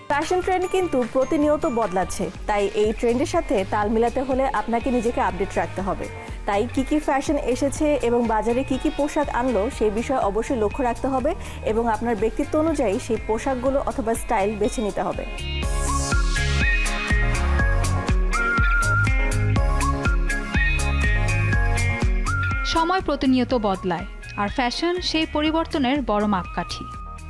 Fashion trend কিন্তু প্রতিনিয়ত বদলাচ্ছে, তাই এই ট্রেন্ডের সাথে তাল মিলাতে হলে আপনাকে নিজেকে আপডেট রাখতে হবে। তাই কি ফ্যাশন এসেছে এবং বাজারে কি পোশাক আনলো সেই বিষয়ে অবশ্যই লক্ষ্য রাখতে হবে এবং আপনার ব্যক্তিত্ব অনুযায়ী সেই পোশাকগুলো অথবা স্টাইল বেছে নিতে হবে। সময় প্রতিনিয়ত বদলায়, আর ফ্যাশন সেই পরিবর্তনের বড় মাপকাঠি।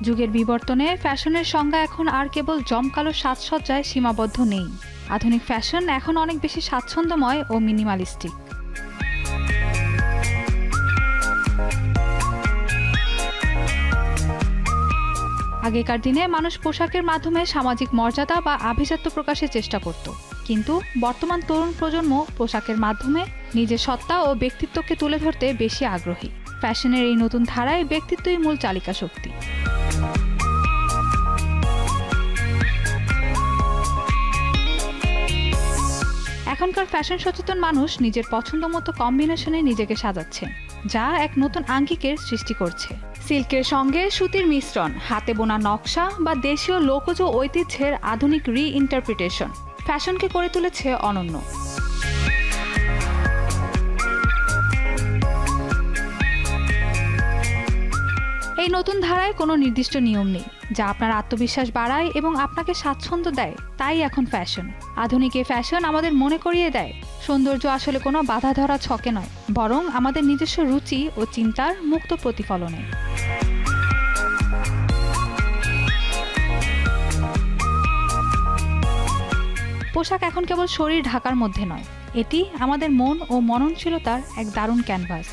যুগের বিবর্তনে ফ্যাশনের সংজ্ঞা এখন আর কেবল জমকালো সাজসজ্জায় সীমাবদ্ধ নেই। আধুনিক ফ্যাশন এখন অনেক বেশি স্বাচ্ছন্দ্যময় ও মিনিমালিস্টিক। আগেকার দিনে মানুষ পোশাকের মাধ্যমে সামাজিক মর্যাদা বা আভিজাত্য প্রকাশের চেষ্টা করত, কিন্তু বর্তমান তরুণ প্রজন্ম পোশাকের মাধ্যমে নিজের সত্তা ও ব্যক্তিত্বকে তুলে ধরতে বেশি আগ্রহী। ফ্যাশনের এই নতুন ধারায় ব্যক্তিত্বই মূল চালিকা শক্তি। এখনকার ফ্যাশন সচেতন মানুষ নিজের পছন্দ মতো কম্বিনেশনে নিজেকে সাজাচ্ছেন, যা এক নতুন আঙ্গিকের সৃষ্টি করছে। সিল্কের সঙ্গে সুতির মিশ্রণ, হাতে বোনা নকশা বা দেশীয় লোকজ ঐতিহ্যের আধুনিক রি-ইন্টারপ্রিটেশন ফ্যাশনকে করে তুলেছে অনন্য। এই নতুন ধারায় কোনো নির্দিষ্ট নিয়ম নেই, যা আপনার আত্মবিশ্বাস বাড়ায় এবং আপনাকে স্বাচ্ছন্দ্য দেয়। তাই এখন ফ্যাশন, আধুনিক এই ফ্যাশন আমাদের মনে করিয়ে দেয় সৌন্দর্য আসলে কোনো বাধা ধরা ছকে নয়, বরং আমাদের নিজস্ব রুচি ও চিন্তার মুক্ত প্রতিফলনে। পোশাক এখন কেবল শরীর ঢাকার মধ্যে নয়, এটি আমাদের মন ও মননশীলতার এক দারুণ ক্যানভাস।